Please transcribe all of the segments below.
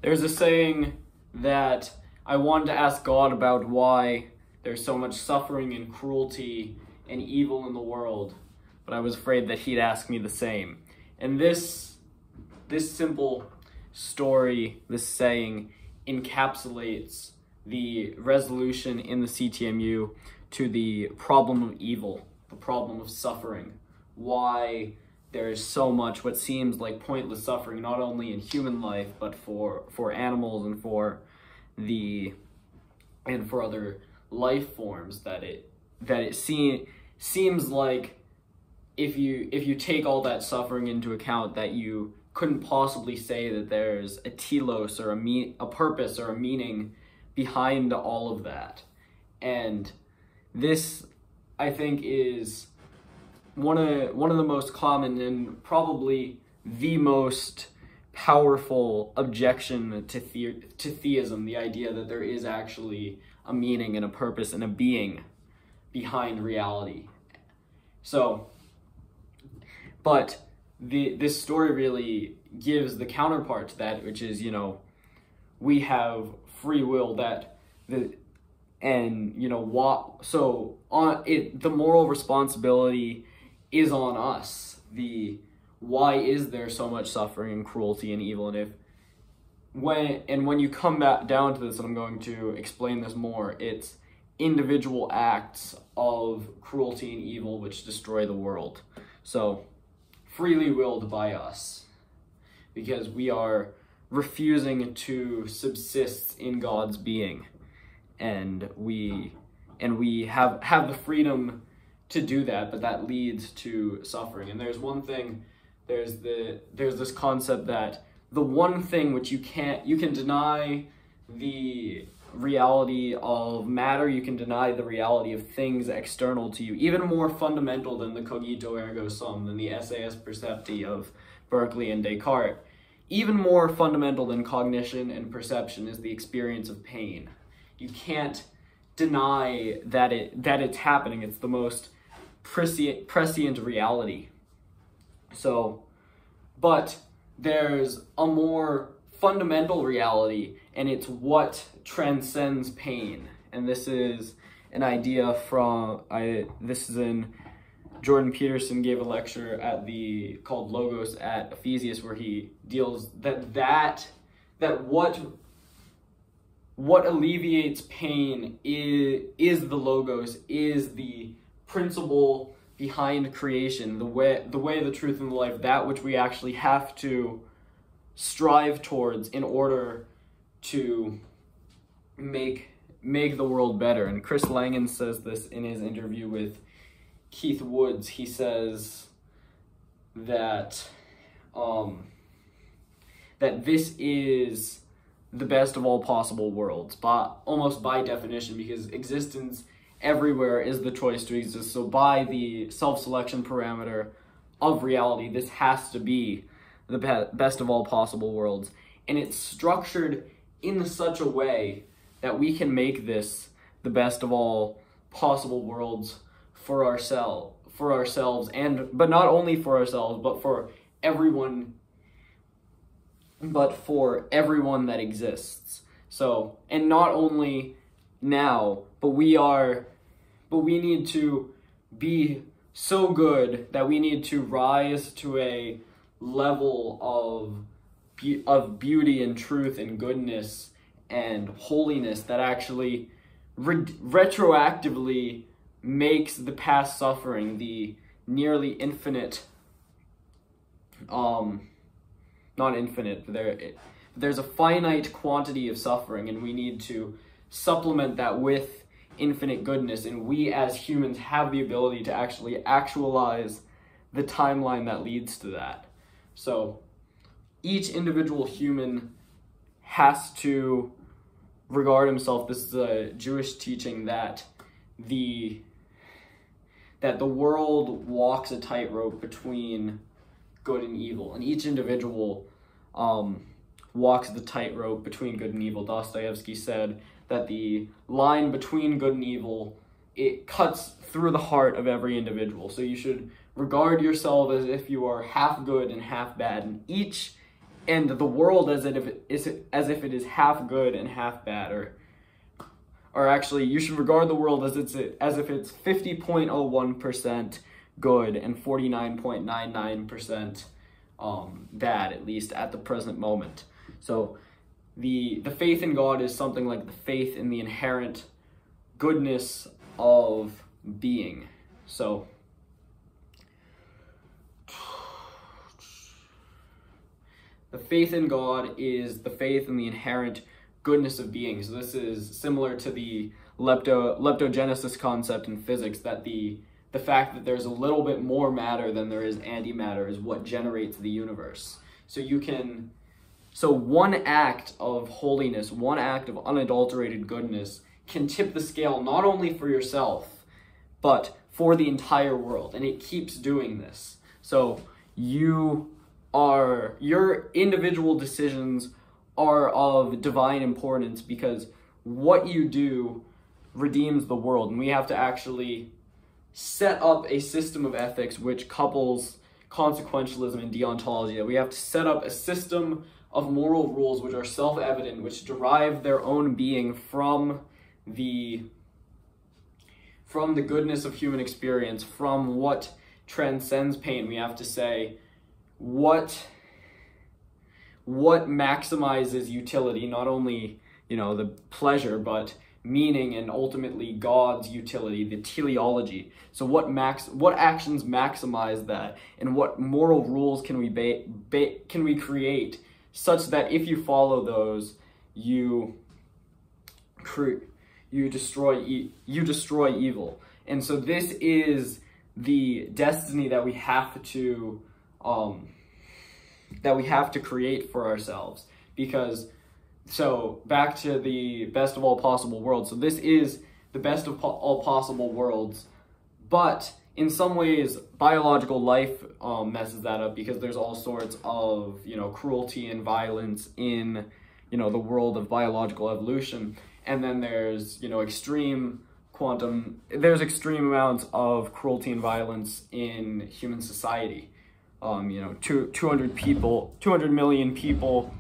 There's a saying that I wanted to ask God about why there's so much suffering and cruelty and evil in the world, but I was afraid that he'd ask me the same. And this simple story, this saying, encapsulates the resolution in the CTMU to the problem of evil, the problem of suffering, why there is so much what seems like pointless suffering, not only in human life, but for animals and for other life forms, that it seems like if you take all that suffering into account, that you couldn't possibly say that there's a telos or a purpose or a meaning behind all of that. And this, I think, is one of the most common and probably the most powerful objection to theism, the idea that there is actually a meaning and a purpose and a being behind reality. So, but this story really gives the counterpart to that, which is, we have free will, the moral responsibility is on us. Why is there so much suffering and cruelty and evil? And when you come back down to this, and I'm going to explain this more, it's individual acts of cruelty and evil which destroy the world. So, freely willed by us, because we are refusing to subsist in God's being, and we have the freedom to do that, but that leads to suffering. And there's this concept that the one thing which you can deny the reality of matter, you can deny the reality of things external to you, even more fundamental than the cogito ergo sum, than the esse est percepti of Berkeley and Descartes. Even more fundamental than cognition and perception is the experience of pain. You can't deny that it's happening. It's the most prescient reality. So, but there's a more fundamental reality, and it's what transcends pain. And this is an idea Jordan Peterson gave a lecture called Logos at Ephesius, where he deals that what alleviates pain is the Logos, is the principle behind creation, the way, the truth, and the life, that which we actually have to strive towards in order to make the world better. And Chris Langan says this in his interview with Keith Woods. He says that that this is the best of all possible worlds, almost by definition, because existence everywhere is the choice to exist. So by the self-selection parameter of reality, this has to be the best of all possible worlds. And it's structured in such a way that we can make this the best of all possible worlds for ourselves, but not only for ourselves, but for everyone that exists. So, and not only now, but we need to be so good that we need to rise to a level of beauty and truth and goodness and holiness that actually retroactively makes the past suffering, the nearly infinite, not infinite, but there's a finite quantity of suffering, and we need to supplement that with infinite goodness. And we as humans have the ability to actually actualize the timeline that leads to that. So each individual human has to regard himself, this is a Jewish teaching, that the world walks a tightrope between good and evil, and each individual walks the tightrope between good and evil. Dostoevsky said that the line between good and evil, it cuts through the heart of every individual. So you should regard yourself as if you are half good and half bad, and each and the world as if it is half good and half bad, or actually you should regard the world as if it's 50.01% good and 49.99% bad, at least at the present moment. So the faith in God is something like the faith in the inherent goodness of being. So the faith in God is the faith in the inherent goodness of being. So this is similar to the leptogenesis concept in physics, that the fact that there's a little bit more matter than there is antimatter is what generates the universe. So one act of holiness, one act of unadulterated goodness can tip the scale not only for yourself, but for the entire world, and it keeps doing this. So your individual decisions are of divine importance, because what you do redeems the world, and we have to actually set up a system of ethics which couples consequentialism and deontology. That we have to set up a system of moral rules which are self-evident, which derive their own being from the goodness of human experience, from what transcends pain. We have to say what maximizes utility, not only, the pleasure, but meaning, and ultimately God's utility, the teleology. So what actions maximize that, and what moral rules can we create such that if you follow those, you destroy evil. And so this is the destiny that we have to create for ourselves. Because, so back to the best of all possible worlds. So this is the best of all possible worlds, but in some ways biological life messes that up, because there's all sorts of cruelty and violence in the world of biological evolution, and then there's extreme amounts of cruelty and violence in human society. 200 million people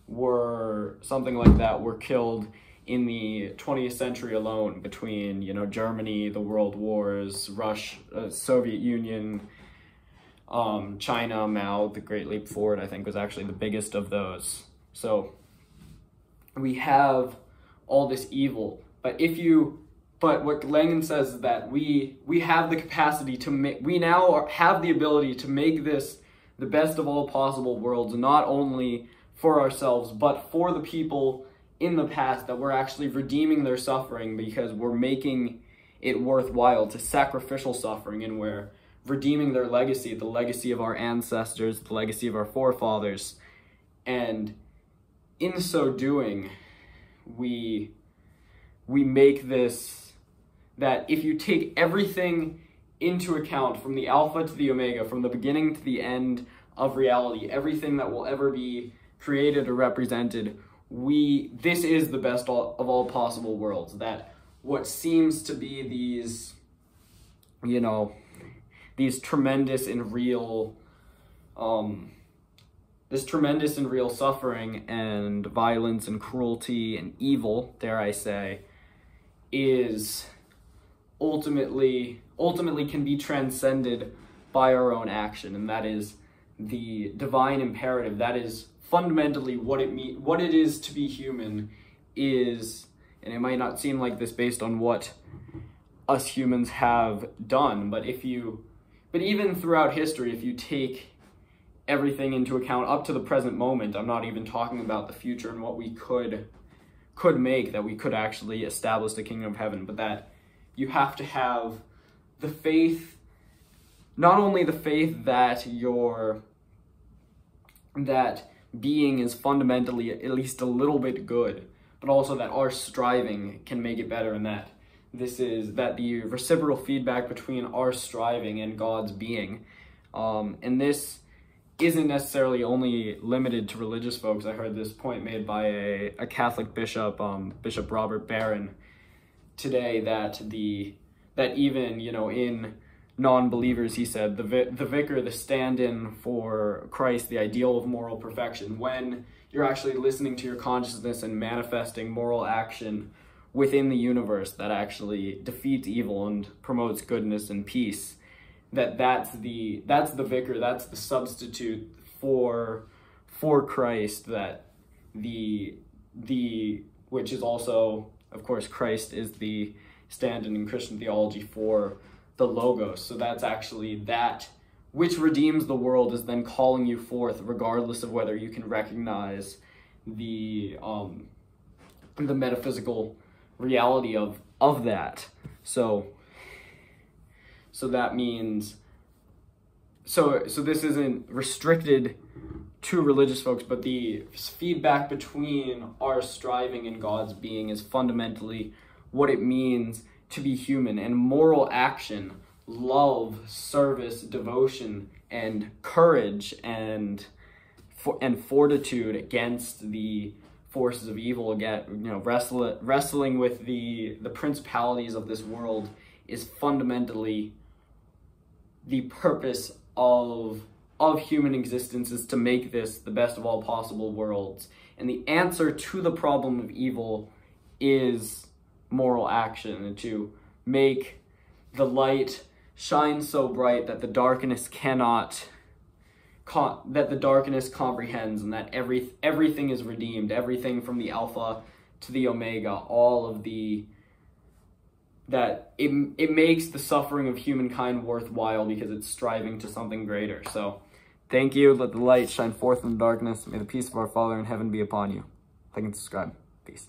were something like that were killed in the 20th century alone, between Germany, the world wars, Russia, Soviet Union, China, Mao. The Great Leap Forward, I think, was actually the biggest of those. So we have all this evil, but what Langen says is that we have the capacity to we now have the ability to make this the best of all possible worlds, not only for ourselves, but for the people in the past, that we're actually redeeming their suffering, because we're making it worthwhile to sacrificial suffering, and we're redeeming their legacy, the legacy of our ancestors, the legacy of our forefathers. And in so doing, we make this, that if you take everything into account, from the alpha to the omega, from the beginning to the end of reality, everything that will ever be created or represented, this is the best of all possible worlds. That what seems to be these tremendous and real suffering and violence and cruelty and evil, dare I say, is ultimately can be transcended by our own action. And that is the divine imperative. That is fundamentally what it is to be human is, and it might not seem like this based on what us humans have done, but even throughout history, if you take everything into account up to the present moment, I'm not even talking about the future and what we could make, that we could actually establish the kingdom of heaven, but that you have to have the faith, not only the faith that being is fundamentally at least a little bit good, but also that our striving can make it better, and that the reciprocal feedback between our striving and God's being. And this isn't necessarily only limited to religious folks. I heard this point made by a Catholic bishop, Bishop Robert Barron, today, that even in non-believers, he said, the vicar, the stand-in for Christ, the ideal of moral perfection, when you're actually listening to your consciousness and manifesting moral action within the universe that actually defeats evil and promotes goodness and peace, that's the vicar, that's the substitute for Christ, that which is also, of course, Christ is the stand-in in Christian theology for the Logos. So that's actually that which redeems the world is then calling you forth, regardless of whether you can recognize the metaphysical reality of that. So that means, so this isn't restricted to religious folks, but the feedback between our striving and God's being is fundamentally what it means to be human, and moral action, love, service, devotion, and courage, and fortitude against the forces of evil, again, wrestling with the principalities of this world, is fundamentally the purpose of human existence, is to make this the best of all possible worlds. And the answer to the problem of evil is moral action, and to make the light shine so bright that the darkness comprehends, and that everything is redeemed, everything from the Alpha to the Omega, all of that it makes the suffering of humankind worthwhile because it's striving to something greater. So thank you. Let the light shine forth in the darkness. May the peace of our Father in heaven be upon you. Like and subscribe. Peace.